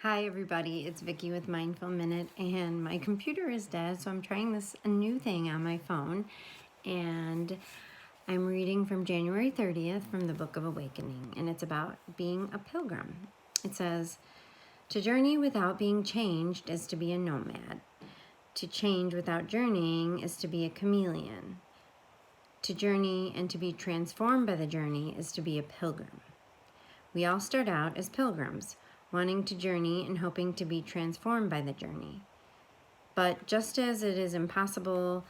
Hi everybody, it's Vicki with Mindful Minute, and my computer is dead, so I'm trying a new thing on my phone, and I'm reading from January 30th from the Book of Awakening, and it's about being a pilgrim. It says, "To journey without being changed is to be a nomad. To change without journeying is to be a chameleon. To journey and to be transformed by the journey is to be a pilgrim. We all start out as pilgrims, wanting to journey and hoping to be transformed by the journey. But just as it is impossible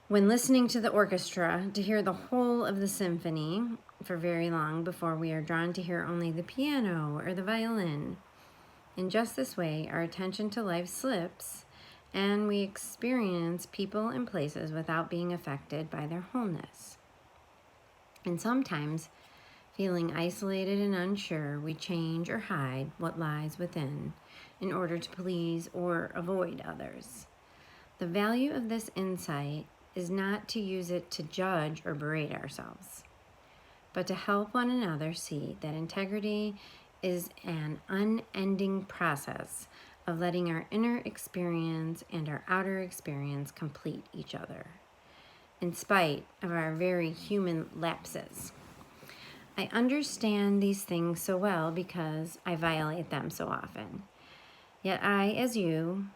when listening to the orchestra to hear the whole of the symphony for very long before we are drawn to hear only the piano or the violin, in just this way our attention to life slips and we experience people and places without being affected by their wholeness. And sometimes, feeling isolated and unsure, we change or hide what lies within in order to please or avoid others. The value of this insight is not to use it to judge or berate ourselves, but to help one another see that integrity is an unending process of letting our inner experience and our outer experience complete each other, in spite of our very human lapses. I understand these things so well because I violate them so often. Yet I, as you,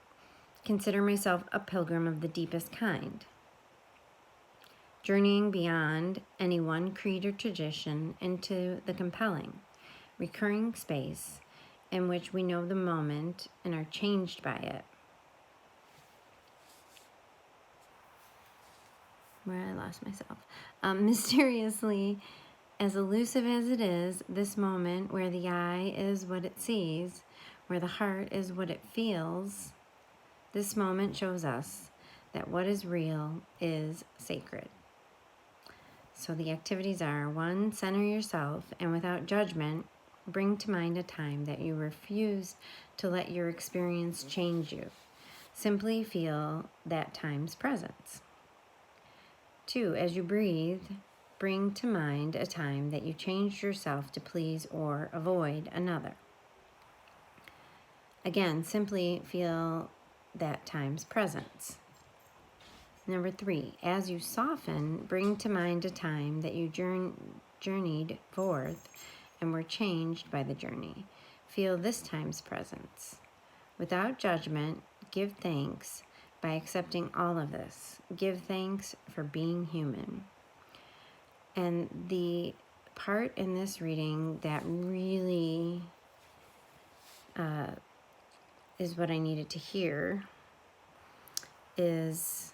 consider myself a pilgrim of the deepest kind, journeying beyond any one creed or tradition into the compelling, recurring space in which we know the moment and are changed by it. Where I lost myself. Mysteriously, as elusive as it is, this moment where the eye is what it sees, where the heart is what it feels, this moment shows us that what is real is sacred. So the activities are: 1, center yourself and without judgment, bring to mind a time that you refused to let your experience change you. Simply feel that time's presence. 2, as you breathe, bring to mind a time that you changed yourself to please or avoid another. Again, simply feel that time's presence. 3, as you soften, bring to mind a time that you journeyed forth and were changed by the journey. Feel this time's presence. Without judgment, give thanks by accepting all of this. Give thanks for being human. And the part in this reading that really is what I needed to hear is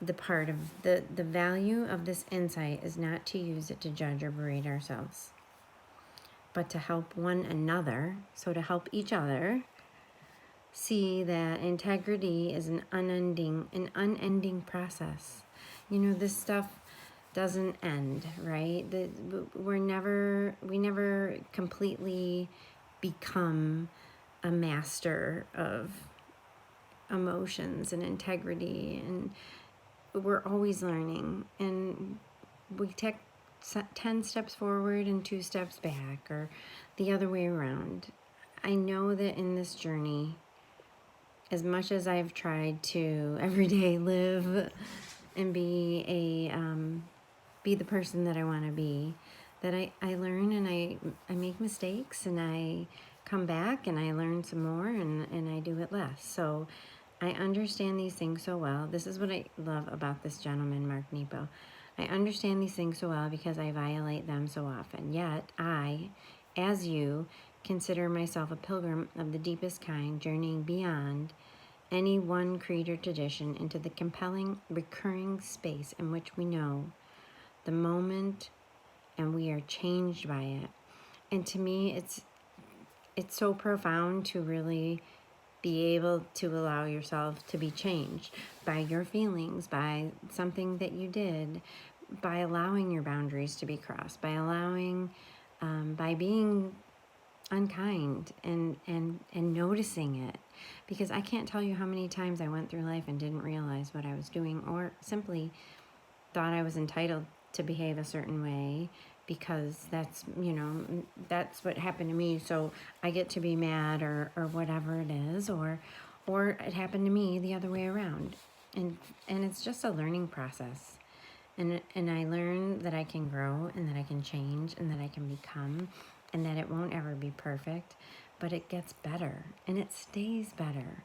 the part of the value of this insight is not to use it to judge or berate ourselves, but to help one another, so to help each other see that integrity is an unending process. You know, this stuff doesn't end, right? We never completely become a master of emotions and integrity, and we're always learning, and we take 10 steps forward and 2 steps back, or the other way around. I know that in this journey, as much as I've tried to every day live and be the person that I want to be, that I learn and I make mistakes, and I come back and I learn some more, and I do it less. So I understand these things so well. This is what I love about this gentleman, Mark Nepo. I understand these things so well because I violate them so often. Yet I, as you, consider myself a pilgrim of the deepest kind, journeying beyond any one creed or tradition into the compelling, recurring space in which we know the moment and we are changed by it. And to me, it's so profound to really be able to allow yourself to be changed by your feelings, by something that you did, by allowing your boundaries to be crossed, by allowing, by being unkind and noticing it. Because I can't tell you how many times I went through life and didn't realize what I was doing, or simply thought I was entitled to behave a certain way because that's, you know, that's what happened to me. So I get to be mad or whatever it is, or it happened to me the other way around. And it's just a learning process. And I learn that I can grow and that I can change and that I can become and that it won't ever be perfect, but it gets better and it stays better.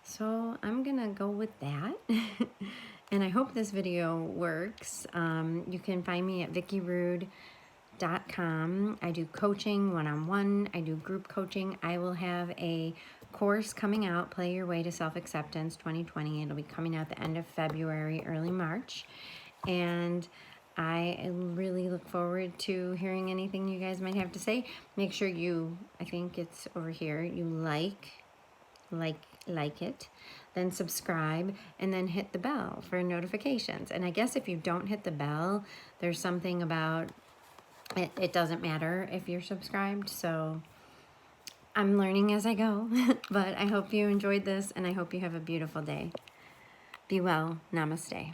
So I'm gonna go with that. And I hope this video works. You can find me at VickiRude.com. I do coaching one-on-one. I do group coaching. I will have a course coming out, Play Your Way to Self-Acceptance 2020. It'll be coming out the end of February, early March. And I really look forward to hearing anything you guys might have to say. Make sure you, I think it's over here, you like it, then subscribe, and then hit the bell for notifications. And I guess if you don't hit the bell, there's something about it, it doesn't matter if you're subscribed. So I'm learning as I go. But I hope you enjoyed this, and I hope you have a beautiful day. Be well. Namaste.